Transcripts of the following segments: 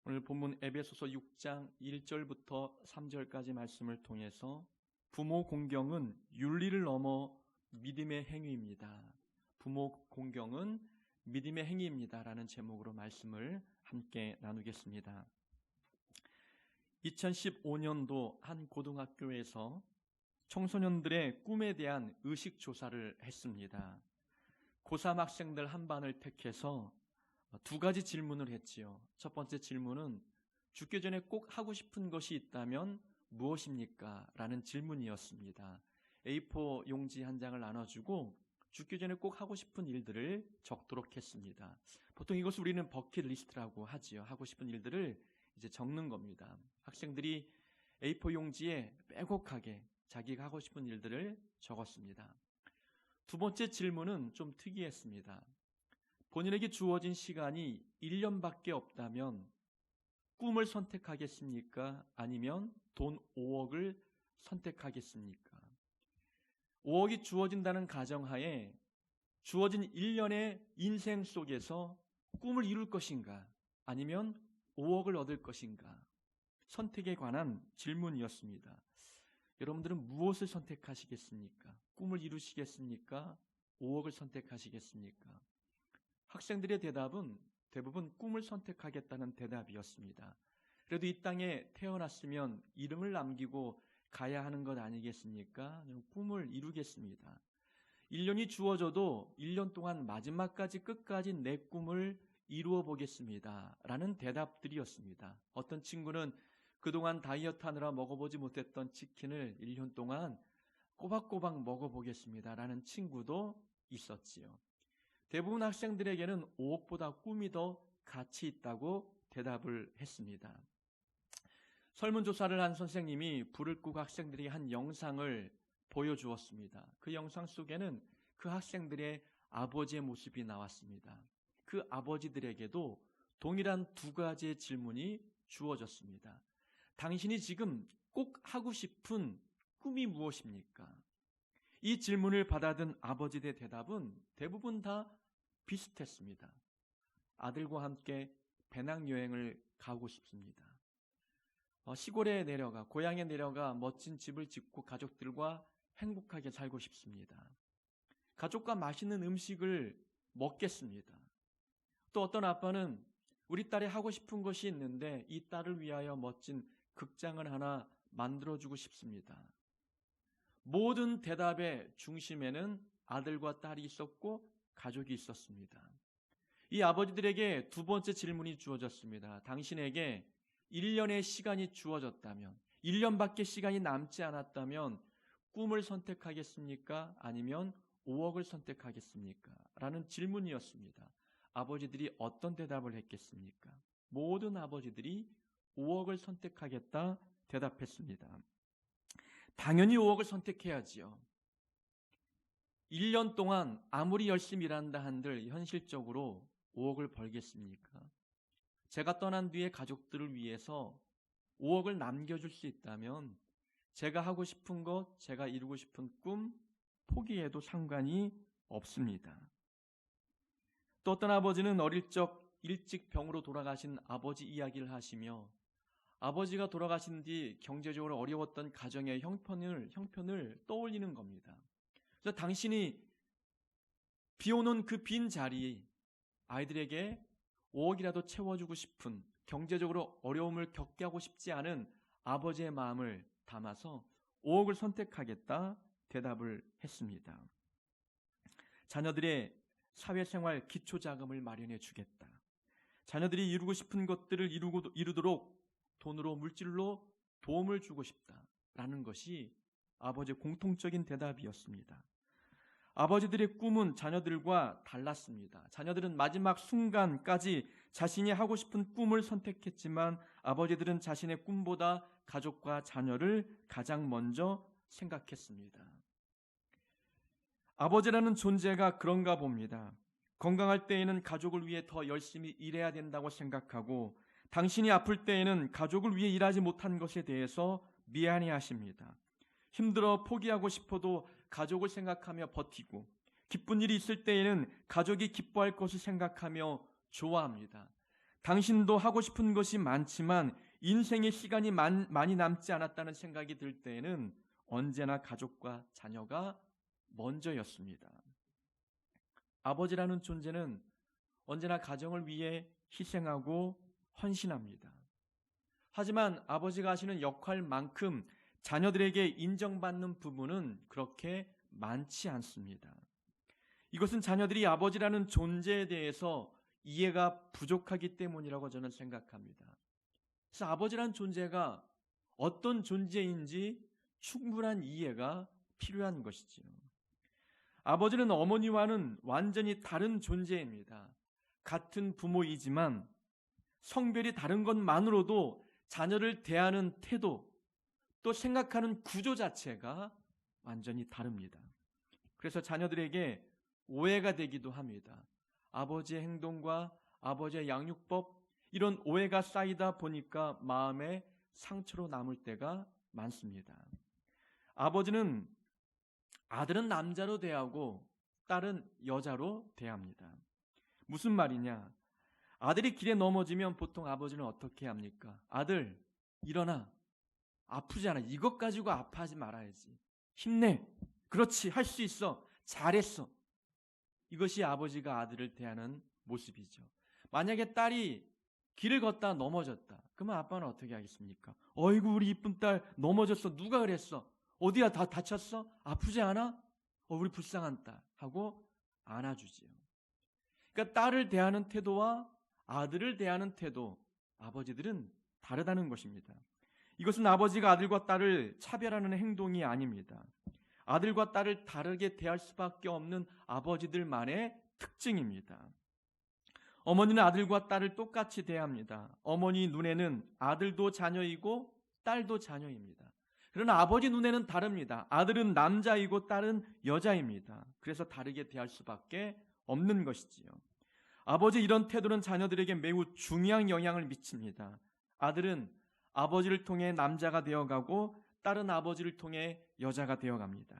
오늘 본문 에베소서 6장 1절부터 3절까지 말씀을 통해서 부모 공경은 윤리를 넘어 믿음의 행위입니다. 부모 공경은 믿음의 행위입니다. 라는 제목으로 말씀을 함께 나누겠습니다. 2015년도 한 고등학교에서 청소년들의 꿈에 대한 의식조사를 했습니다. 고3 학생들 한 반을 택해서 두 가지 질문을 했지요. 첫 번째 질문은 죽기 전에 꼭 하고 싶은 것이 있다면 무엇입니까? 라는 질문이었습니다. A4 용지 한 장을 나눠주고 죽기 전에 꼭 하고 싶은 일들을 적도록 했습니다. 보통 이것을 우리는 버킷리스트라고 하지요. 하고 싶은 일들을 이제 적는 겁니다. 학생들이 A4 용지에 빼곡하게 자기가 하고 싶은 일들을 적었습니다. 두 번째 질문은 좀 특이했습니다. 본인에게 주어진 시간이 1년밖에 없다면 꿈을 선택하겠습니까? 아니면 돈 5억을 선택하겠습니까? 5억이 주어진다는 가정하에 주어진 1년의 인생 속에서 꿈을 이룰 것인가? 아니면 5억을 얻을 것인가? 선택에 관한 질문이었습니다. 여러분들은 무엇을 선택하시겠습니까? 꿈을 이루시겠습니까? 5억을 선택하시겠습니까? 학생들의 대답은 대부분 꿈을 선택하겠다는 대답이었습니다. 그래도 이 땅에 태어났으면 이름을 남기고 가야 하는 것 아니겠습니까? 꿈을 이루겠습니다. 1년이 주어져도 1년 동안 마지막까지 끝까지 내 꿈을 이루어 보겠습니다. 라는 대답들이었습니다. 어떤 친구는 그동안 다이어트 하느라 먹어보지 못했던 치킨을 1년 동안 꼬박꼬박 먹어보겠습니다. 라는 친구도 있었지요. 대부분 학생들에게는 5억보다 꿈이 더 가치 있다고 대답을 했습니다. 설문조사를 한 선생님이 불을 끄고 학생들에게 한 영상을 보여주었습니다. 그 영상 속에는 그 학생들의 아버지의 모습이 나왔습니다. 그 아버지들에게도 동일한 두 가지의 질문이 주어졌습니다. 당신이 지금 꼭 하고 싶은 꿈이 무엇입니까? 이 질문을 받아든 아버지들의 대답은 대부분 다 비슷했습니다. 아들과 함께 배낭여행을 가고 싶습니다. 시골에 내려가, 고향에 내려가 멋진 집을 짓고 가족들과 행복하게 살고 싶습니다. 가족과 맛있는 음식을 먹겠습니다. 또 어떤 아빠는 우리 딸이 하고 싶은 것이 있는데 이 딸을 위하여 멋진 극장을 하나 만들어주고 싶습니다. 모든 대답의 중심에는 아들과 딸이 있었고 가족이 있었습니다. 이 아버지들에게 두 번째 질문이 주어졌습니다. 당신에게 1년의 시간이 주어졌다면, 1년밖에 시간이 남지 않았다면 꿈을 선택하겠습니까? 아니면 5억을 선택하겠습니까? 라는 질문이었습니다. 아버지들이 어떤 대답을 했겠습니까? 모든 아버지들이 5억을 선택하겠다 대답했습니다. 당연히 5억을 선택해야지요. 1년 동안 아무리 열심히 일한다 한들 현실적으로 5억을 벌겠습니까? 제가 떠난 뒤에 가족들을 위해서 5억을 남겨줄 수 있다면 제가 하고 싶은 것, 제가 이루고 싶은 꿈 포기해도 상관이 없습니다. 또 어떤 아버지는 어릴 적 일찍 병으로 돌아가신 아버지 이야기를 하시며 아버지가 돌아가신 뒤 경제적으로 어려웠던 가정의 형편을 떠올리는 겁니다. 그래서 당신이 비워놓은 그 빈 자리, 아이들에게 5억이라도 채워주고 싶은, 경제적으로 어려움을 겪게 하고 싶지 않은 아버지의 마음을 담아서 5억을 선택하겠다 대답을 했습니다. 자녀들의 사회생활 기초자금을 마련해 주겠다. 자녀들이 이루고 싶은 것들을 이루도록 돈으로, 물질로 도움을 주고 싶다라는 것이 아버지의 공통적인 대답이었습니다. 아버지들의 꿈은 자녀들과 달랐습니다. 자녀들은 마지막 순간까지 자신이 하고 싶은 꿈을 선택했지만 아버지들은 자신의 꿈보다 가족과 자녀를 가장 먼저 생각했습니다. 아버지라는 존재가 그런가 봅니다. 건강할 때에는 가족을 위해 더 열심히 일해야 된다고 생각하고 당신이 아플 때에는 가족을 위해 일하지 못한 것에 대해서 미안해하십니다. 힘들어 포기하고 싶어도 가족을 생각하며 버티고 기쁜 일이 있을 때에는 가족이 기뻐할 것을 생각하며 좋아합니다. 당신도 하고 싶은 것이 많지만 인생의 시간이 많이 남지 않았다는 생각이 들 때에는 언제나 가족과 자녀가 먼저였습니다. 아버지라는 존재는 언제나 가정을 위해 희생하고 헌신합니다. 하지만 아버지가 하시는 역할만큼 자녀들에게 인정받는 부분은 그렇게 많지 않습니다. 이것은 자녀들이 아버지라는 존재에 대해서 이해가 부족하기 때문이라고 저는 생각합니다. 그래서 아버지라는 존재가 어떤 존재인지 충분한 이해가 필요한 것이지요. 아버지는 어머니와는 완전히 다른 존재입니다. 같은 부모이지만 성별이 다른 것만으로도 자녀를 대하는 태도, 또 생각하는 구조 자체가 완전히 다릅니다. 그래서 자녀들에게 오해가 되기도 합니다. 아버지의 행동과 아버지의 양육법, 이런 오해가 쌓이다 보니까 마음에 상처로 남을 때가 많습니다. 아버지는 아들은 남자로 대하고 딸은 여자로 대합니다. 무슨 말이냐? 아들이 길에 넘어지면 보통 아버지는 어떻게 합니까? 아들, 일어나. 아프지 않아. 이것 가지고 아파하지 말아야지. 힘내. 그렇지. 할 수 있어. 잘했어. 이것이 아버지가 아들을 대하는 모습이죠. 만약에 딸이 길을 걷다 넘어졌다. 그러면 아빠는 어떻게 하겠습니까? 어이구, 우리 이쁜 딸 넘어졌어. 누가 그랬어? 어디야? 다 다쳤어? 아프지 않아? 우리 불쌍한 딸 하고 안아주지요. 그러니까 딸을 대하는 태도와 아들을 대하는 태도, 아버지들은 다르다는 것입니다. 이것은 아버지가 아들과 딸을 차별하는 행동이 아닙니다. 아들과 딸을 다르게 대할 수밖에 없는 아버지들만의 특징입니다. 어머니는 아들과 딸을 똑같이 대합니다. 어머니 눈에는 아들도 자녀이고 딸도 자녀입니다. 그러나 아버지 눈에는 다릅니다. 아들은 남자이고 딸은 여자입니다. 그래서 다르게 대할 수밖에 없는 것이지요. 아버지 이런 태도는 자녀들에게 매우 중요한 영향을 미칩니다. 아들은 아버지를 통해 남자가 되어가고 딸은 아버지를 통해 여자가 되어갑니다.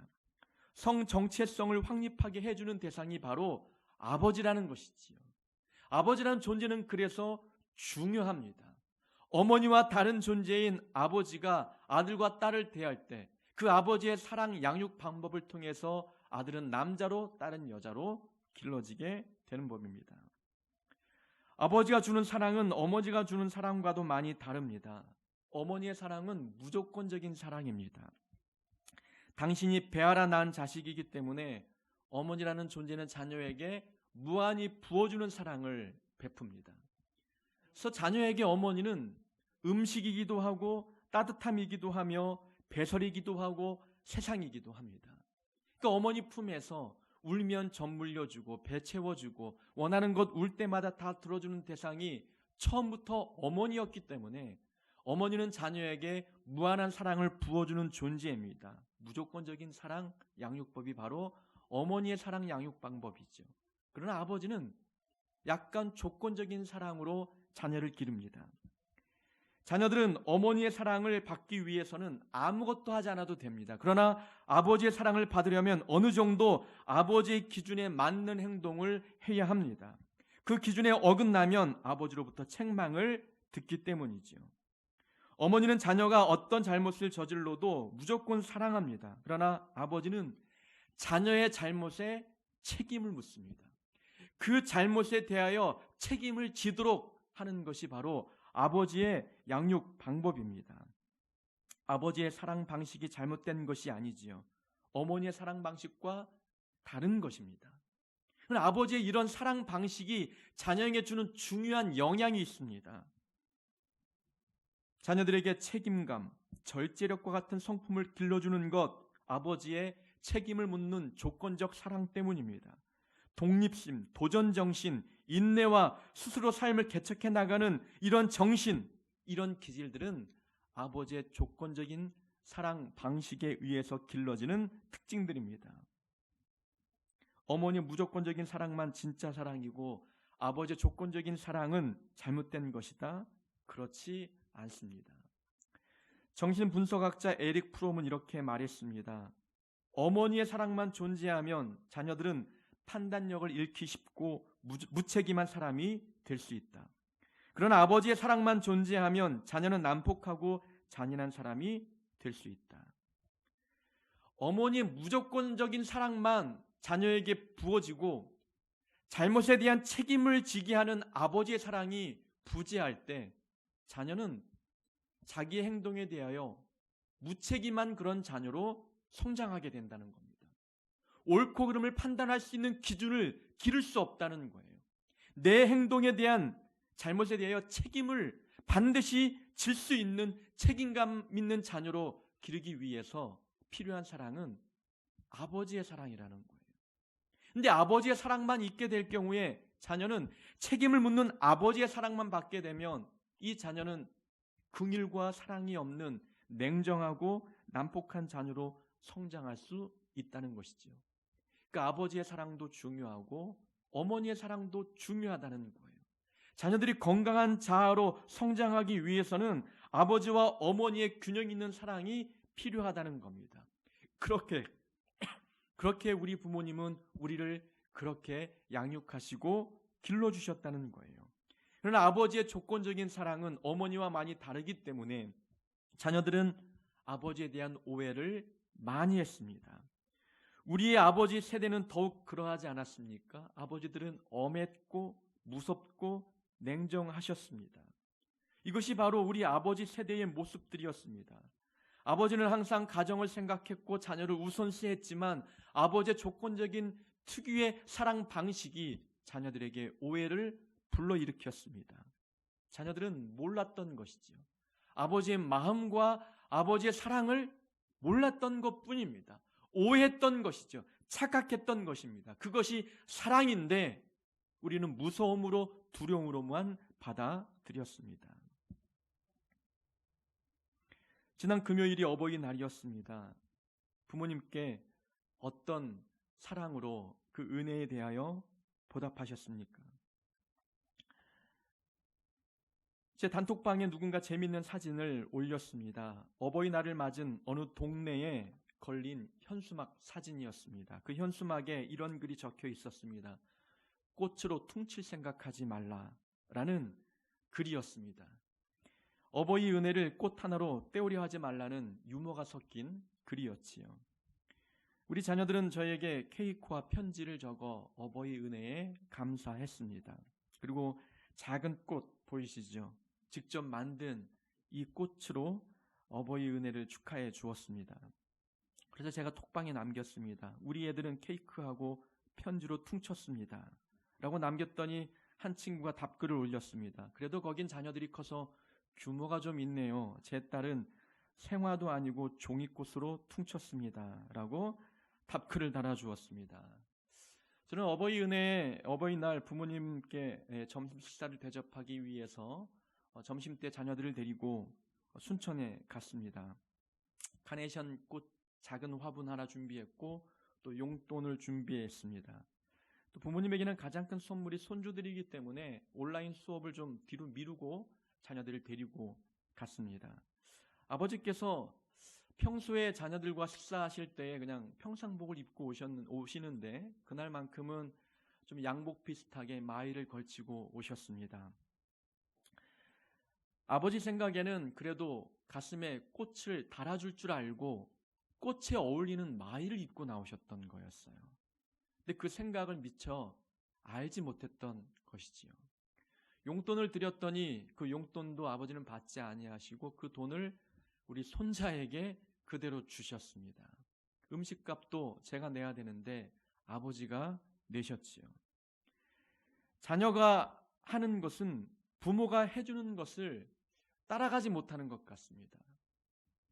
성 정체성을 확립하게 해주는 대상이 바로 아버지라는 것이지요. 아버지라는 존재는 그래서 중요합니다. 어머니와 다른 존재인 아버지가 아들과 딸을 대할 때 그 아버지의 사랑 양육 방법을 통해서 아들은 남자로 딸은 여자로 길러지게 되는 법입니다. 아버지가 주는 사랑은 어머니가 주는 사랑과도 많이 다릅니다. 어머니의 사랑은 무조건적인 사랑입니다. 당신이 배알아 낳은 자식이기 때문에 어머니라는 존재는 자녀에게 무한히 부어주는 사랑을 베풉니다. 그래서 자녀에게 어머니는 음식이기도 하고 따뜻함이기도 하며 배설이기도 하고 세상이기도 합니다. 그러니까 어머니 품에서 울면 젖 물려주고 배 채워주고 원하는 것 울 때마다 다 들어주는 대상이 처음부터 어머니였기 때문에 어머니는 자녀에게 무한한 사랑을 부어주는 존재입니다. 무조건적인 사랑 양육법이 바로 어머니의 사랑 양육 방법이죠. 그러나 아버지는 약간 조건적인 사랑으로 자녀를 기릅니다. 자녀들은 어머니의 사랑을 받기 위해서는 아무것도 하지 않아도 됩니다. 그러나 아버지의 사랑을 받으려면 어느 정도 아버지의 기준에 맞는 행동을 해야 합니다. 그 기준에 어긋나면 아버지로부터 책망을 듣기 때문이지요. 어머니는 자녀가 어떤 잘못을 저질러도 무조건 사랑합니다. 그러나 아버지는 자녀의 잘못에 책임을 묻습니다. 그 잘못에 대하여 책임을 지도록 하는 것이 바로 아버지의 양육 방법입니다. 아버지의 사랑 방식이 잘못된 것이 아니지요. 어머니의 사랑 방식과 다른 것입니다. 그러나 아버지의 이런 사랑 방식이 자녀에게 주는 중요한 영향이 있습니다. 자녀들에게 책임감, 절제력과 같은 성품을 길러주는 것, 아버지의 책임을 묻는 조건적 사랑 때문입니다. 독립심, 도전정신, 인내와 스스로 삶을 개척해 나가는 이런 정신, 이런 기질들은 아버지의 조건적인 사랑 방식에 의해서 길러지는 특징들입니다. 어머니의 무조건적인 사랑만 진짜 사랑이고 아버지의 조건적인 사랑은 잘못된 것이다. 그렇지 않습니다. 정신분석학자 에릭 프롬은 이렇게 말했습니다. 어머니의 사랑만 존재하면 자녀들은 판단력을 잃기 쉽고 무책임한 사람이 될 수 있다. 그러나 아버지의 사랑만 존재하면 자녀는 난폭하고 잔인한 사람이 될 수 있다. 어머니의 무조건적인 사랑만 자녀에게 부어지고 잘못에 대한 책임을 지게 하는 아버지의 사랑이 부재할 때 자녀는 자기의 행동에 대하여 무책임한 그런 자녀로 성장하게 된다는 겁니다. 옳고 그름을 판단할 수 있는 기준을 기를 수 없다는 거예요. 내 행동에 대한 잘못에 대하여 책임을 반드시 질 수 있는 책임감 있는 자녀로 기르기 위해서 필요한 사랑은 아버지의 사랑이라는 거예요. 근데 아버지의 사랑만 있게 될 경우에 자녀는 책임을 묻는 아버지의 사랑만 받게 되면 이 자녀는 긍휼과 사랑이 없는 냉정하고 난폭한 자녀로 성장할 수 있다는 것이죠. 그러니까 아버지의 사랑도 중요하고 어머니의 사랑도 중요하다는 거예요. 자녀들이 건강한 자아로 성장하기 위해서는 아버지와 어머니의 균형 있는 사랑이 필요하다는 겁니다. 그렇게 우리 부모님은 우리를 그렇게 양육하시고 길러주셨다는 거예요. 그러나 아버지의 조건적인 사랑은 어머니와 많이 다르기 때문에 자녀들은 아버지에 대한 오해를 많이 했습니다. 우리의 아버지 세대는 더욱 그러하지 않았습니까? 아버지들은 엄했고 무섭고 냉정하셨습니다. 이것이 바로 우리 아버지 세대의 모습들이었습니다. 아버지는 항상 가정을 생각했고 자녀를 우선시했지만 아버지의 조건적인 특유의 사랑 방식이 자녀들에게 오해를 불러일으켰습니다. 자녀들은 몰랐던 것이지요. 아버지의 마음과 아버지의 사랑을 몰랐던 것뿐입니다. 오해했던 것이죠. 착각했던 것입니다. 그것이 사랑인데 우리는 무서움으로 두려움으로만 받아들였습니다. 지난 금요일이 어버이날이었습니다. 부모님께 어떤 사랑으로 그 은혜에 대하여 보답하셨습니까? 제 단톡방에 누군가 재밌는 사진을 올렸습니다. 어버이날을 맞은 어느 동네에 걸린 현수막 사진이었습니다. 그 현수막에 이런 글이 적혀 있었습니다. 꽃으로 퉁칠 생각하지 말라라는 글이었습니다. 어버이 은혜를 꽃 하나로 때우려 하지 말라는 유머가 섞인 글이었지요. 우리 자녀들은 저에게 케이크와 편지를 적어 어버이 은혜에 감사했습니다. 그리고 작은 꽃 보이시죠? 직접 만든 이 꽃으로 어버이 은혜를 축하해 주었습니다. 그래서 제가 톡방에 남겼습니다. 우리 애들은 케이크하고 편지로 퉁쳤습니다. 라고 남겼더니 한 친구가 답글을 올렸습니다. 그래도 거긴 자녀들이 커서 규모가 좀 있네요. 제 딸은 생화도 아니고 종이꽃으로 퉁쳤습니다. 라고 답글을 달아주었습니다. 저는 어버이날 부모님께 점심 식사를 대접하기 위해서 점심때 자녀들을 데리고 순천에 갔습니다. 카네이션 꽃 작은 화분 하나 준비했고 또 용돈을 준비했습니다. 또 부모님에게는 가장 큰 선물이 손주들이기 때문에 온라인 수업을 좀 뒤로 미루고 자녀들을 데리고 갔습니다. 아버지께서 평소에 자녀들과 식사하실 때 그냥 평상복을 입고 오시는데 그날만큼은 좀 양복 비슷하게 마이를 걸치고 오셨습니다. 아버지 생각에는 그래도 가슴에 꽃을 달아줄 줄 알고 꽃에 어울리는 마이를 입고 나오셨던 거였어요. 근데 그 생각을 미처 알지 못했던 것이지요. 용돈을 드렸더니 그 용돈도 아버지는 받지 아니하시고 그 돈을 우리 손자에게 그대로 주셨습니다. 음식값도 제가 내야 되는데 아버지가 내셨지요. 자녀가 하는 것은 부모가 해주는 것을 따라가지 못하는 것 같습니다.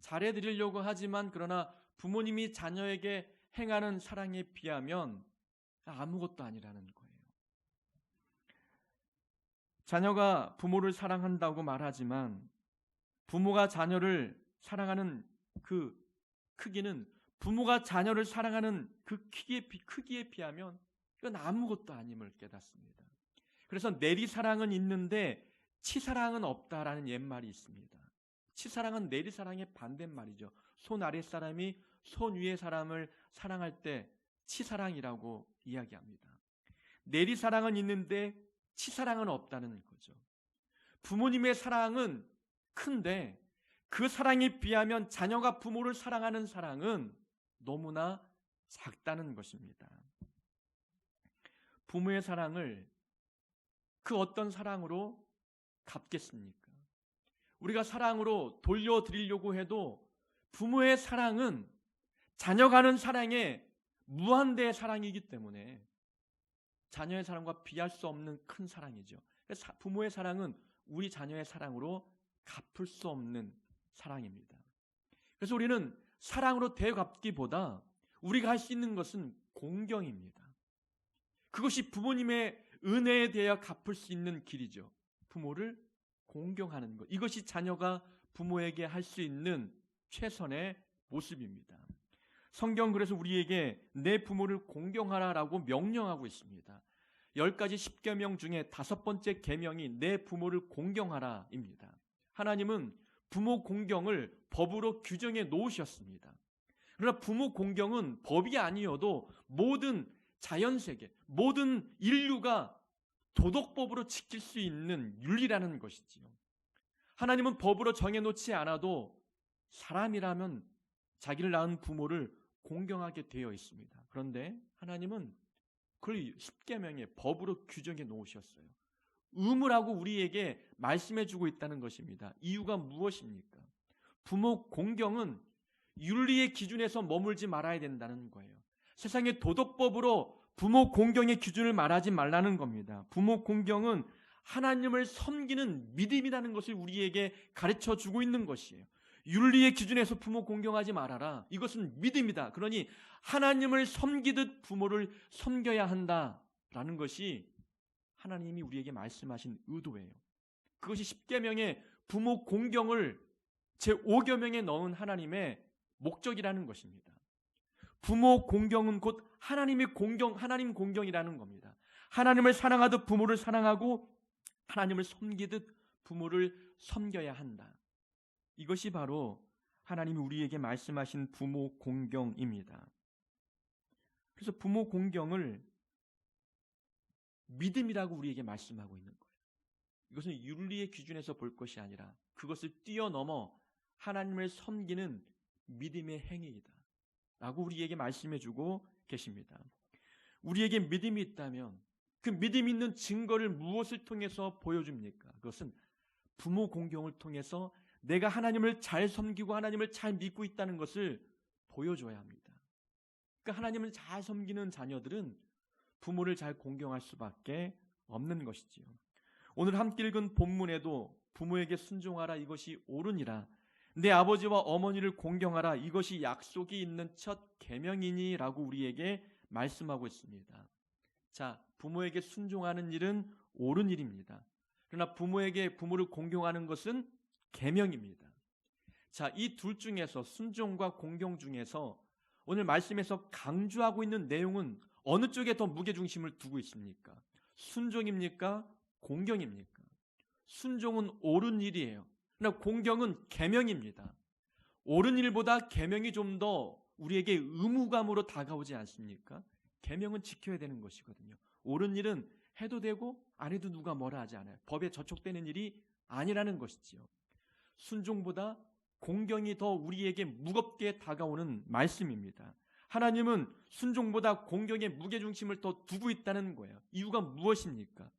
잘해드리려고 하지만 그러나 부모님이 자녀에게 행하는 사랑에 비하면 아무것도 아니라는 거예요. 자녀가 부모를 사랑한다고 말하지만 부모가 자녀를 사랑하는 그 크기는 부모가 자녀를 사랑하는 그 크기에 비하면 이건 아무것도 아님을 깨닫습니다. 그래서 내리사랑은 있는데 치사랑은 없다라는 옛말이 있습니다. 치사랑은 내리사랑의 반대말이죠. 손 아래 사람이 손 위의 사람을 사랑할 때 치사랑이라고 이야기합니다. 내리사랑은 있는데 치사랑은 없다는 거죠. 부모님의 사랑은 큰데 그 사랑에 비하면 자녀가 부모를 사랑하는 사랑은 너무나 작다는 것입니다. 부모의 사랑을 그 어떤 사랑으로 갚겠습니까? 우리가 사랑으로 돌려드리려고 해도 부모의 사랑은 자녀가 하는 사랑에 무한대의 사랑이기 때문에 자녀의 사랑과 비할 수 없는 큰 사랑이죠. 부모의 사랑은 우리 자녀의 사랑으로 갚을 수 없는 사랑입니다. 그래서 우리는 사랑으로 되갚기보다 우리가 할 수 있는 것은 공경입니다. 그것이 부모님의 은혜에 대하여 갚을 수 있는 길이죠. 부모를 공경하는 것. 이것이 자녀가 부모에게 할 수 있는 최선의 모습입니다. 성경 그래서 우리에게 내 부모를 공경하라라고 명령하고 있습니다. 10가지 10계명 중에 5번째 계명이 내 부모를 공경하라입니다. 하나님은 부모 공경을 법으로 규정해 놓으셨습니다. 그러나 부모 공경은 법이 아니어도 모든 자연세계, 모든 인류가 도덕법으로 지킬 수 있는 윤리라는 것이지요. 하나님은 법으로 정해놓지 않아도 사람이라면 자기를 낳은 부모를 공경하게 되어 있습니다. 그런데 하나님은 그걸 10계명의 법으로 규정해 놓으셨어요. 의무라고 우리에게 말씀해 주고 있다는 것입니다. 이유가 무엇입니까? 부모 공경은 윤리의 기준에서 머물지 말아야 된다는 거예요. 세상의 도덕법으로 부모 공경의 기준을 말하지 말라는 겁니다. 부모 공경은 하나님을 섬기는 믿음이라는 것을 우리에게 가르쳐 주고 있는 것이에요. 윤리의 기준에서 부모 공경하지 말아라. 이것은 믿음이다. 그러니 하나님을 섬기듯 부모를 섬겨야 한다라는 것이 하나님이 우리에게 말씀하신 의도예요. 그것이 10계명의 부모 공경을 제5계명에 넣은 하나님의 목적이라는 것입니다. 부모 공경은 곧 하나님 공경이라는 겁니다. 하나님을 사랑하듯 부모를 사랑하고 하나님을 섬기듯 부모를 섬겨야 한다. 이것이 바로 하나님이 우리에게 말씀하신 부모 공경입니다. 그래서 부모 공경을 믿음이라고 우리에게 말씀하고 있는 거예요. 이것은 윤리의 기준에서 볼 것이 아니라 그것을 뛰어넘어 하나님을 섬기는 믿음의 행위이다 라고 우리에게 말씀해 주고 계십니다. 우리에게 믿음이 있다면 그 믿음 있는 증거를 무엇을 통해서 보여줍니까? 그것은 부모 공경을 통해서 내가 하나님을 잘 섬기고 하나님을 잘 믿고 있다는 것을 보여줘야 합니다. 그러니까 하나님을 잘 섬기는 자녀들은 부모를 잘 공경할 수밖에 없는 것이지요. 오늘 함께 읽은 본문에도 부모에게 순종하라 이것이 옳으니라 내 아버지와 어머니를 공경하라 이것이 약속이 있는 첫 계명이니라고 우리에게 말씀하고 있습니다. 자, 부모에게 순종하는 일은 옳은 일입니다. 그러나 부모를 공경하는 것은 계명입니다. 자, 이 둘 중에서 순종과 공경 중에서 오늘 말씀에서 강조하고 있는 내용은 어느 쪽에 더 무게중심을 두고 있습니까? 순종입니까? 공경입니까? 순종은 옳은 일이에요. 그러나 공경은 계명입니다. 옳은 일보다 계명이 좀 더 우리에게 의무감으로 다가오지 않습니까? 계명은 지켜야 되는 것이거든요. 옳은 일은 해도 되고 안 해도 누가 뭐라 하지 않아요. 법에 저촉되는 일이 아니라는 것이지요. 순종보다 공경이 더 우리에게 무겁게 다가오는 말씀입니다. 하나님은 순종보다 공경에 무게중심을 더 두고 있다는 거예요. 이유가 무엇입니까?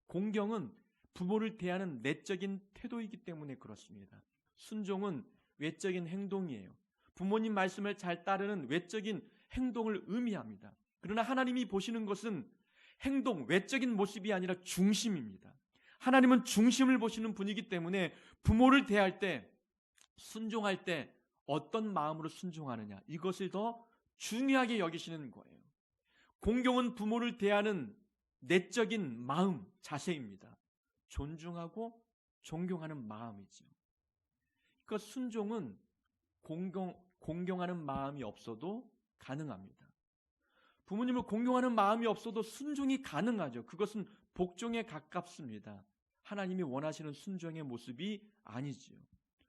공경은 부모를 대하는 내적인 태도이기 때문에 그렇습니다. 순종은 외적인 행동이에요. 부모님 말씀을 잘 따르는 외적인 행동을 의미합니다. 그러나 하나님이 보시는 것은 행동, 외적인 모습이 아니라 중심입니다. 하나님은 중심을 보시는 분이기 때문에 부모를 대할 때, 순종할 때 어떤 마음으로 순종하느냐 이것을 더 중요하게 여기시는 거예요. 공경은 부모를 대하는 내적인 마음, 자세입니다. 존중하고 존경하는 마음이죠. 그러니까 순종은 공경하는 마음이 없어도 가능합니다. 부모님을 공경하는 마음이 없어도 순종이 가능하죠. 그것은 복종에 가깝습니다. 하나님이 원하시는 순종의 모습이 아니지요.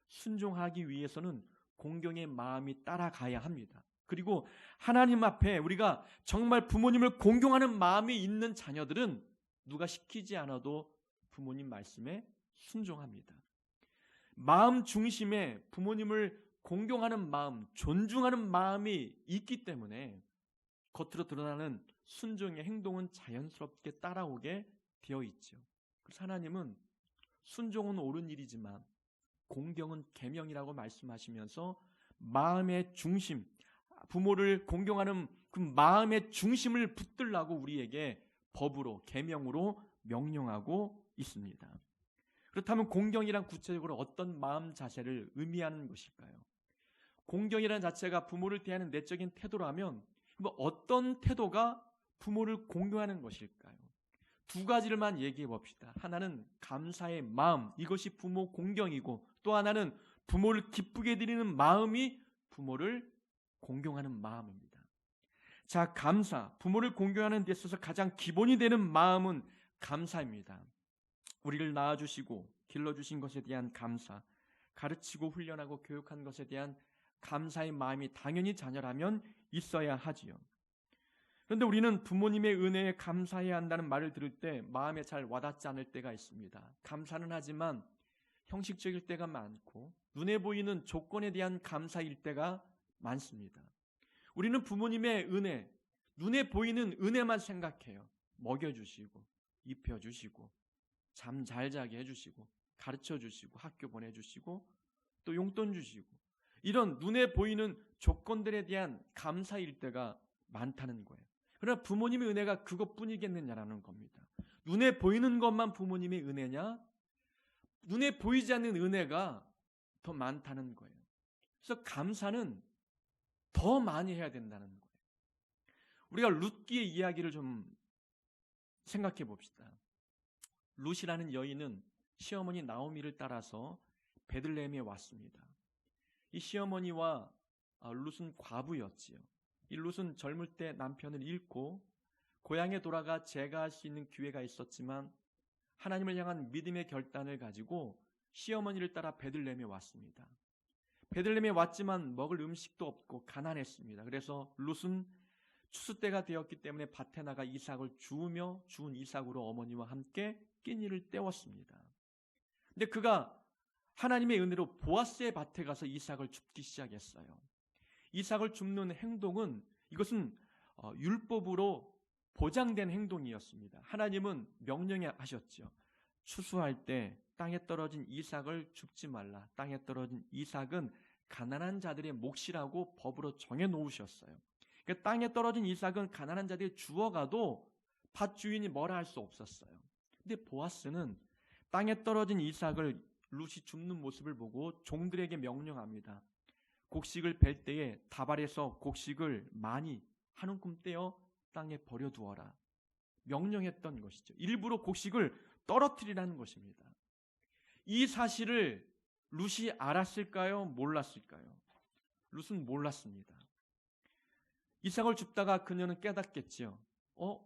순종하기 위해서는 공경의 마음이 따라가야 합니다. 그리고 하나님 앞에 우리가 정말 부모님을 공경하는 마음이 있는 자녀들은 누가 시키지 않아도 부모님 말씀에 순종합니다. 마음 중심에 부모님을 공경하는 마음, 존중하는 마음이 있기 때문에 겉으로 드러나는 순종의 행동은 자연스럽게 따라오게 되어 있죠. 그래서 하나님은 순종은 옳은 일이지만 공경은 계명이라고 말씀하시면서 마음의 중심, 부모를 공경하는 그 마음의 중심을 붙들라고 우리에게 법으로, 계명으로 명령하고 있습니다. 그렇다면 공경이란 구체적으로 어떤 마음 자세를 의미하는 것일까요? 공경이라는 자체가 부모를 대하는 내적인 태도라면 어떤 태도가 부모를 공경하는 것일까요? 두 가지를만 얘기해 봅시다. 하나는 감사의 마음, 이것이 부모 공경이고, 또 하나는 부모를 기쁘게 드리는 마음이 부모를 공경하는 마음입니다. 자, 감사, 부모를 공경하는 데 있어서 가장 기본이 되는 마음은 감사입니다. 우리를 낳아주시고 길러주신 것에 대한 감사, 가르치고 훈련하고 교육한 것에 대한 감사의 마음이 당연히 자녀라면 있어야 하지요. 그런데 우리는 부모님의 은혜에 감사해야 한다는 말을 들을 때 마음에 잘 와닿지 않을 때가 있습니다. 감사는 하지만 형식적일 때가 많고 눈에 보이는 조건에 대한 감사일 때가 많습니다. 우리는 부모님의 은혜, 눈에 보이는 은혜만 생각해요. 먹여주시고 입혀주시고 잠 잘 자게 해주시고 가르쳐주시고 학교 보내주시고 또 용돈 주시고 이런 눈에 보이는 조건들에 대한 감사일 때가 많다는 거예요. 그러나 부모님의 은혜가 그것뿐이겠느냐라는 겁니다. 눈에 보이는 것만 부모님의 은혜냐? 눈에 보이지 않는 은혜가 더 많다는 거예요. 그래서 감사는 더 많이 해야 된다는 거예요. 우리가 룻기의 이야기를 좀 생각해 봅시다. 룻이라는 여인은 시어머니 나오미를 따라서 베들레헴에 왔습니다. 이 시어머니와 룻은 과부였지요. 이 룻은 젊을 때 남편을 잃고 고향에 돌아가 재가할 수 있는 기회가 있었지만 하나님을 향한 믿음의 결단을 가지고 시어머니를 따라 베들레헴에 왔습니다. 베들레헴에 왔지만 먹을 음식도 없고 가난했습니다. 그래서 룻은 추수 때가 되었기 때문에 밭에 나가 이삭을 주우며 주운 이삭으로 어머니와 함께 끼니를 때웠습니다. 근데 그가 하나님의 은혜로 보아스의 밭에 가서 이삭을 줍기 시작했어요. 이삭을 줍는 행동은 이것은 율법으로 보장된 행동이었습니다. 하나님은 명령하셨죠. 추수할 때 땅에 떨어진 이삭을 줍지 말라. 땅에 떨어진 이삭은 가난한 자들의 몫이라고 법으로 정해 놓으셨어요. 그러니까 땅에 떨어진 이삭은 가난한 자들이 주워가도 밭 주인이 뭐라 할 수 없었어요. 근데 보아스는 땅에 떨어진 이삭을 룻이 줍는 모습을 보고 종들에게 명령합니다. 곡식을 벨 때에 다발에서 곡식을 많이 한 움큼 떼어 땅에 버려두어라. 명령했던 것이죠. 일부러 곡식을 떨어뜨리라는 것입니다. 이 사실을 룻이 알았을까요? 몰랐을까요? 룻은 몰랐습니다. 이삭을 줍다가 그녀는 깨닫겠죠.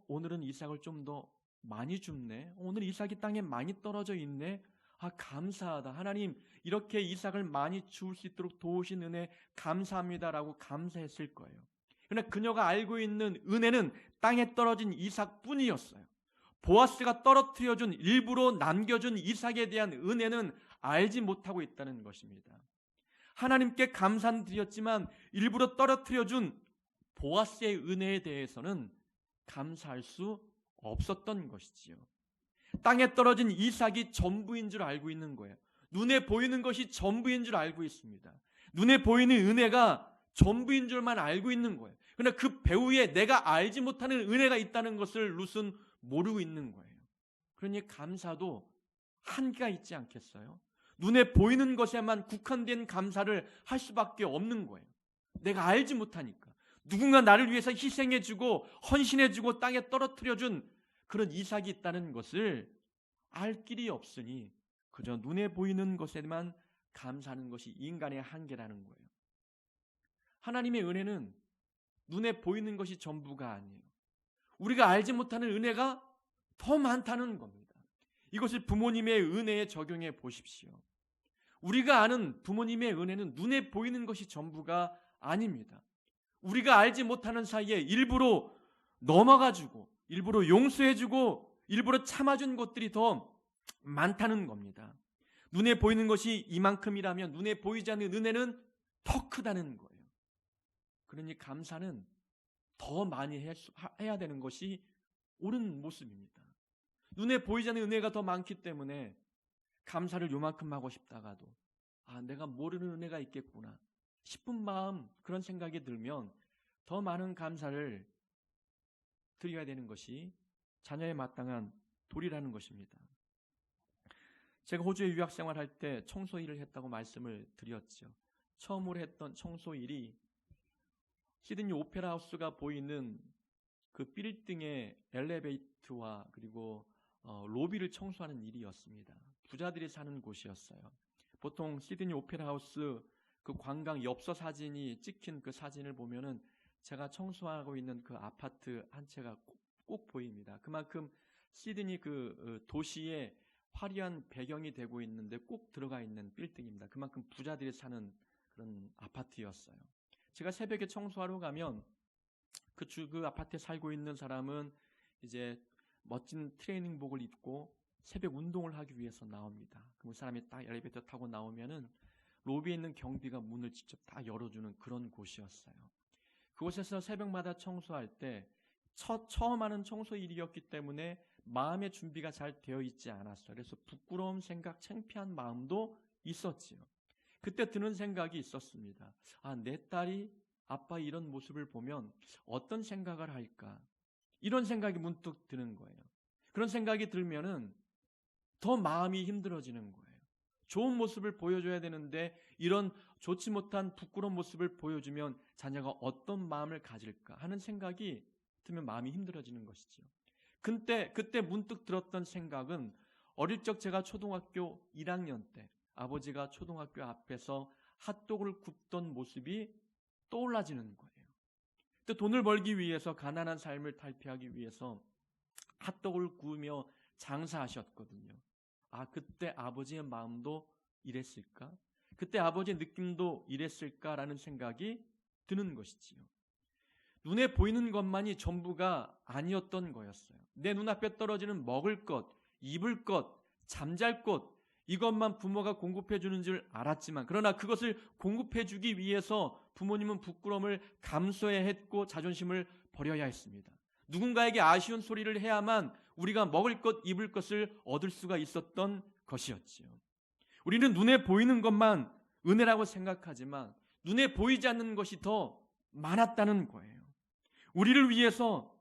오늘은 이삭을 좀 더 많이 줍네. 오늘 이삭이 땅에 많이 떨어져 있네. 감사하다. 하나님 이렇게 이삭을 많이 주울 수 있도록 도우신 은혜 감사합니다라고 감사했을 거예요. 그러나 그녀가 알고 있는 은혜는 땅에 떨어진 이삭뿐이었어요. 보아스가 떨어뜨려준 일부러 남겨준 이삭에 대한 은혜는 알지 못하고 있다는 것입니다. 하나님께 감사는 드렸지만 일부러 떨어뜨려준 보아스의 은혜에 대해서는 감사할 수 없었던 것이지요. 땅에 떨어진 이삭이 전부인 줄 알고 있는 거예요. 눈에 보이는 것이 전부인 줄 알고 있습니다. 눈에 보이는 은혜가 전부인 줄만 알고 있는 거예요. 그러나 그 배후에 내가 알지 못하는 은혜가 있다는 것을 룻은 모르고 있는 거예요. 그러니 감사도 한계가 있지 않겠어요? 눈에 보이는 것에만 국한된 감사를 할 수밖에 없는 거예요. 내가 알지 못하니까. 누군가 나를 위해서 희생해주고 헌신해주고 땅에 떨어뜨려준 그런 이삭이 있다는 것을 알 길이 없으니 그저 눈에 보이는 것에만 감사하는 것이 인간의 한계라는 거예요. 하나님의 은혜는 눈에 보이는 것이 전부가 아니에요. 우리가 알지 못하는 은혜가 더 많다는 겁니다. 이것을 부모님의 은혜에 적용해 보십시오. 우리가 아는 부모님의 은혜는 눈에 보이는 것이 전부가 아닙니다. 우리가 알지 못하는 사이에 일부러 넘어가주고 일부러 용서해주고 일부러 참아준 것들이 더 많다는 겁니다. 눈에 보이는 것이 이만큼이라면 눈에 보이지 않는 은혜는 더 크다는 거예요. 그러니 감사는 더 많이 해야 되는 것이 옳은 모습입니다. 눈에 보이지 않는 은혜가 더 많기 때문에 감사를 요만큼 하고 싶다가도 내가 모르는 은혜가 있겠구나 싶은 마음, 그런 생각이 들면 더 많은 감사를 드려야 되는 것이 자녀에 마땅한 도리라는 것입니다. 제가 호주에 유학 생활할 때 청소 일을 했다고 말씀을 드렸죠. 처음으로 했던 청소 일이 시드니 오페라 하우스가 보이는 그 빌딩의 엘리베이터와 그리고 로비를 청소하는 일이었습니다. 부자들이 사는 곳이었어요. 보통 시드니 오페라 하우스 그 관광 엽서 사진이 찍힌 그 사진을 보면은 제가 청소하고 있는 그 아파트 한 채가 꼭 보입니다. 그만큼 시드니 그 도시의 화려한 배경이 되고 있는데 꼭 들어가 있는 빌딩입니다. 그만큼 부자들이 사는 그런 아파트였어요. 제가 새벽에 청소하러 가면 그 아파트에 살고 있는 사람은 이제 멋진 트레이닝복을 입고 새벽 운동을 하기 위해서 나옵니다. 그 사람이 딱 엘리베이터 타고 나오면은 로비에 있는 경비가 문을 직접 다 열어주는 그런 곳이었어요. 그곳에서 새벽마다 청소할 때 처음 하는 청소 일이었기 때문에 마음의 준비가 잘 되어 있지 않았어요. 그래서 부끄러움 생각, 창피한 마음도 있었지요. 그때 드는 생각이 있었습니다. 내 딸이 아빠 이런 모습을 보면 어떤 생각을 할까? 이런 생각이 문득 드는 거예요. 그런 생각이 들면은 더 마음이 힘들어지는 거예요. 좋은 모습을 보여줘야 되는데 이런 좋지 못한 부끄러운 모습을 보여주면 자녀가 어떤 마음을 가질까 하는 생각이 들면 마음이 힘들어지는 것이죠. 그때 문득 들었던 생각은 어릴 적 제가 초등학교 1학년 때 아버지가 초등학교 앞에서 핫도그를 굽던 모습이 떠올라지는 거예요. 그때 돈을 벌기 위해서 가난한 삶을 탈피하기 위해서 핫도그를 구우며 장사하셨거든요. 그때 아버지의 마음도 이랬을까? 그때 아버지의 느낌도 이랬을까라는 생각이 드는 것이지요. 눈에 보이는 것만이 전부가 아니었던 거였어요. 내 눈앞에 떨어지는 먹을 것, 입을 것, 잠잘 것, 이것만 부모가 공급해 주는 줄 알았지만 그러나 그것을 공급해 주기 위해서 부모님은 부끄러움을 감수해야 했고 자존심을 버려야 했습니다. 누군가에게 아쉬운 소리를 해야만 우리가 먹을 것, 입을 것을 얻을 수가 있었던 것이었지요. 우리는 눈에 보이는 것만 은혜라고 생각하지만 눈에 보이지 않는 것이 더 많았다는 거예요. 우리를 위해서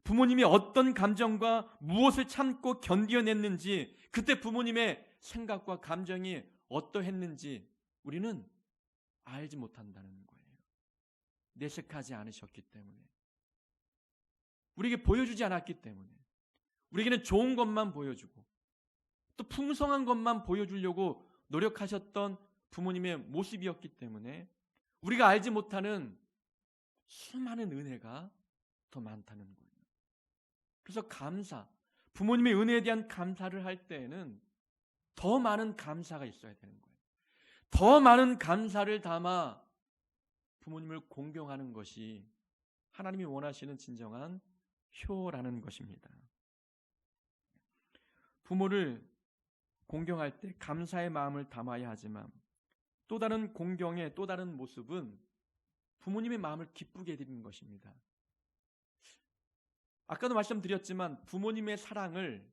부모님이 어떤 감정과 무엇을 참고 견뎌냈는지, 그때 부모님의 생각과 감정이 어떠했는지 우리는 알지 못한다는 거예요. 내색하지 않으셨기 때문에, 우리에게 보여주지 않았기 때문에, 우리에게는 좋은 것만 보여주고 또 풍성한 것만 보여주려고 노력하셨던 부모님의 모습이었기 때문에 우리가 알지 못하는 수많은 은혜가 더 많다는 거예요. 그래서 부모님의 은혜에 대한 감사를 할 때에는 더 많은 감사가 있어야 되는 거예요. 더 많은 감사를 담아 부모님을 공경하는 것이 하나님이 원하시는 진정한 효라는 것입니다. 부모를 공경할 때 감사의 마음을 담아야 하지만 또 다른 공경의 또 다른 모습은 부모님의 마음을 기쁘게 해드리는 것입니다. 아까도 말씀드렸지만 부모님의 사랑을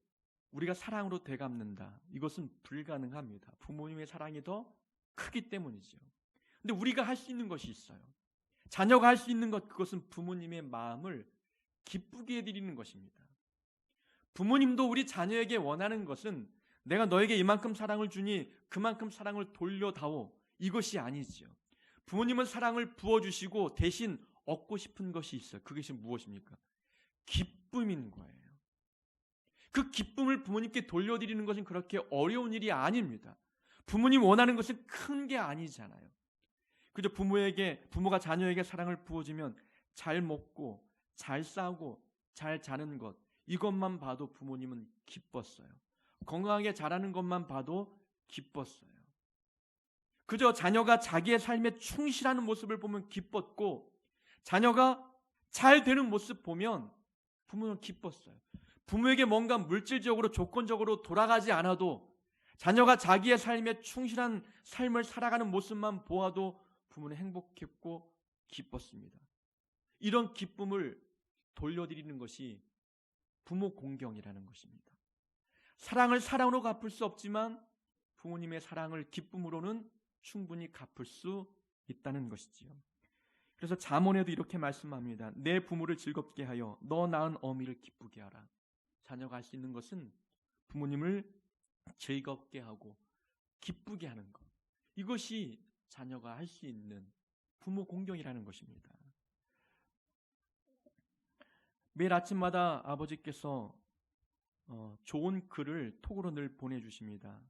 우리가 사랑으로 되갚는다. 이것은 불가능합니다. 부모님의 사랑이 더 크기 때문이죠. 근데 우리가 할 수 있는 것이 있어요. 자녀가 할 수 있는 것, 그것은 부모님의 마음을 기쁘게 해드리는 것입니다. 부모님도 우리 자녀에게 원하는 것은 내가 너에게 이만큼 사랑을 주니 그만큼 사랑을 돌려다오, 이것이 아니지요. 부모님은 사랑을 부어주시고 대신 얻고 싶은 것이 있어요. 그것이 무엇입니까? 기쁨인 거예요. 그 기쁨을 부모님께 돌려드리는 것은 그렇게 어려운 일이 아닙니다. 부모님 원하는 것은 큰 게 아니잖아요. 그저 부모가 자녀에게 사랑을 부어주면 잘 먹고 잘 싸고 잘 자는 것, 이것만 봐도 부모님은 기뻤어요. 건강하게 자라는 것만 봐도 기뻤어요. 그저 자녀가 자기의 삶에 충실하는 모습을 보면 기뻤고, 자녀가 잘 되는 모습 보면 부모는 기뻤어요. 부모에게 뭔가 물질적으로 조건적으로 돌아가지 않아도 자녀가 자기의 삶에 충실한 삶을 살아가는 모습만 보아도 부모는 행복했고 기뻤습니다. 이런 기쁨을 돌려드리는 것이 부모 공경이라는 것입니다. 사랑을 사랑으로 갚을 수 없지만 부모님의 사랑을 기쁨으로는 충분히 갚을 수 있다는 것이지요. 그래서 잠언에도 이렇게 말씀합니다. 내 부모를 즐겁게 하여 너 낳은 어미를 기쁘게 하라. 자녀가 할 수 있는 것은 부모님을 즐겁게 하고 기쁘게 하는 것. 이것이 자녀가 할 수 있는 부모 공경이라는 것입니다. 매일 아침마다 아버지께서 좋은 글을 톡으로 늘 보내주십니다.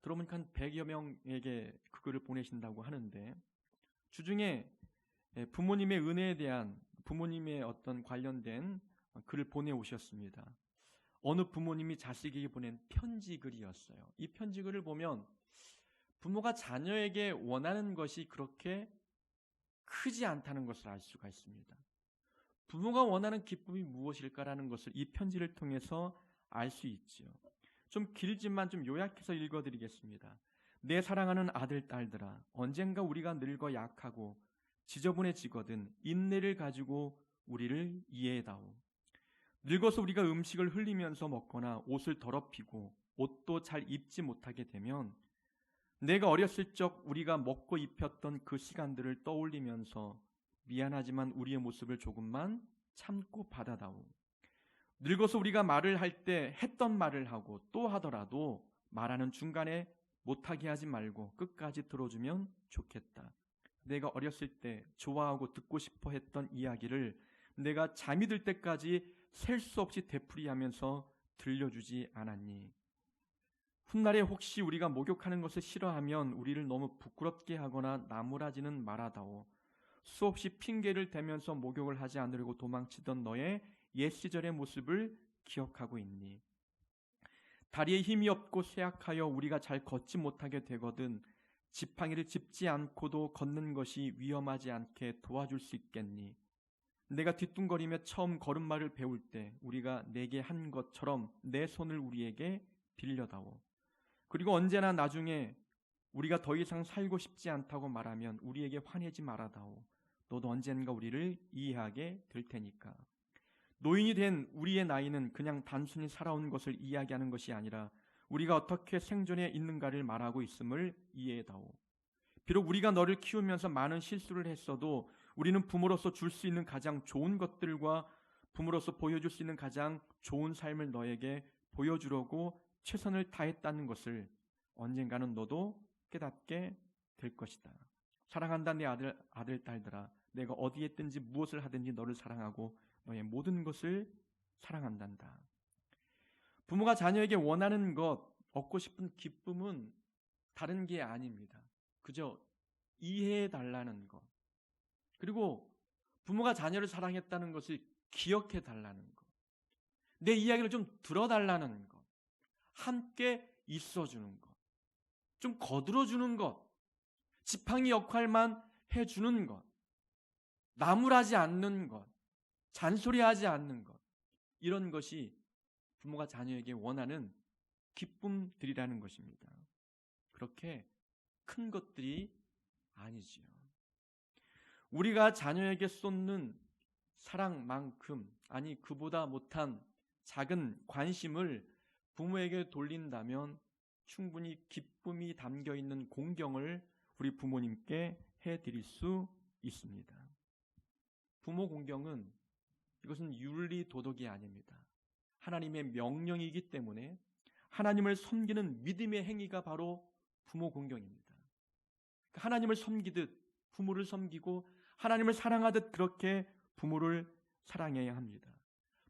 들어보니까 한 100여 명에게 그 글을 보내신다고 하는데 주중에 부모님의 은혜에 대한 부모님의 어떤 관련된 글을 보내오셨습니다. 어느 부모님이 자식에게 보낸 편지 글이었어요. 이 편지 글을 보면 부모가 자녀에게 원하는 것이 그렇게 크지 않다는 것을 알 수가 있습니다. 부모가 원하는 기쁨이 무엇일까라는 것을 이 편지를 통해서 알 수 있지요. 좀 길지만 좀 요약해서 읽어드리겠습니다. 내 사랑하는 아들, 딸들아, 언젠가 우리가 늙어 약하고 지저분해지거든 인내를 가지고 우리를 이해해다오. 늙어서 우리가 음식을 흘리면서 먹거나 옷을 더럽히고 옷도 잘 입지 못하게 되면 내가 어렸을 적 우리가 먹고 입혔던 그 시간들을 떠올리면서 미안하지만 우리의 모습을 조금만 참고 받아다오. 늙어서 우리가 말을 할 때 했던 말을 하고 또 하더라도 말하는 중간에 못하게 하지 말고 끝까지 들어주면 좋겠다. 내가 어렸을 때 좋아하고 듣고 싶어 했던 이야기를 내가 잠이 들 때까지 셀 수 없이 되풀이하면서 들려주지 않았니? 훗날에 혹시 우리가 목욕하는 것을 싫어하면 우리를 너무 부끄럽게 하거나 나무라지는 말아다오. 수없이 핑계를 대면서 목욕을 하지 않으려고 도망치던 너의 옛 시절의 모습을 기억하고 있니? 다리에 힘이 없고 쇠약하여 우리가 잘 걷지 못하게 되거든 지팡이를 짚지 않고도 걷는 것이 위험하지 않게 도와줄 수 있겠니? 내가 뒤뚱거리며 처음 걸음마를 배울 때 우리가 내게 한 것처럼 내 손을 우리에게 빌려다오. 그리고 언제나 나중에 우리가 더 이상 살고 싶지 않다고 말하면 우리에게 화내지 말아다오. 너도 언젠가 우리를 이해하게 될 테니까. 노인이 된 우리의 나이는 그냥 단순히 살아온 것을 이야기하는 것이 아니라 우리가 어떻게 생존해 있는가를 말하고 있음을 이해해다오. 비록 우리가 너를 키우면서 많은 실수를 했어도 우리는 부모로서 줄 수 있는 가장 좋은 것들과 부모로서 보여줄 수 있는 가장 좋은 삶을 너에게 보여주려고 최선을 다했다는 것을 언젠가는 너도 깨닫게 될 것이다. 사랑한다 내 아들 딸들아, 내가 어디에 있든지 무엇을 하든지 너를 사랑하고 너의 모든 것을 사랑한단다. 부모가 자녀에게 원하는 것, 얻고 싶은 기쁨은 다른 게 아닙니다. 그저 이해해달라는 것. 그리고 부모가 자녀를 사랑했다는 것을 기억해달라는 것. 내 이야기를 좀 들어달라는 것. 함께 있어주는 것. 좀 거들어주는 것. 지팡이 역할만 해주는 것. 나무라지 않는 것. 잔소리하지 않는 것. 이런 것이 부모가 자녀에게 원하는 기쁨들이라는 것입니다. 그렇게 큰 것들이 아니지요. 우리가 자녀에게 쏟는 사랑만큼, 아니 그보다 못한 작은 관심을 부모에게 돌린다면 충분히 기쁨이 담겨있는 공경을 우리 부모님께 해드릴 수 있습니다. 부모 공경은 이것은 윤리 도덕이 아닙니다. 하나님의 명령이기 때문에 하나님을 섬기는 믿음의 행위가 바로 부모 공경입니다. 하나님을 섬기듯 부모를 섬기고 하나님을 사랑하듯 그렇게 부모를 사랑해야 합니다.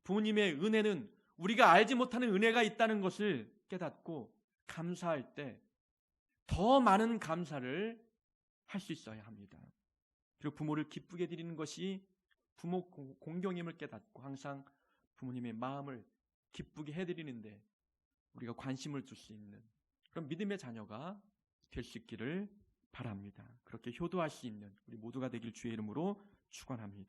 부모님의 은혜는 우리가 알지 못하는 은혜가 있다는 것을 깨닫고 감사할 때 더 많은 감사를 할 수 있어야 합니다. 그리고 부모를 기쁘게 드리는 것이 부모 공경임을 깨닫고 항상 부모님의 마음을 기쁘게 해드리는데 우리가 관심을 줄 수 있는 그런 믿음의 자녀가 될 수 있기를 바랍니다. 그렇게 효도할 수 있는 우리 모두가 되길 주의 이름으로 축원합니다.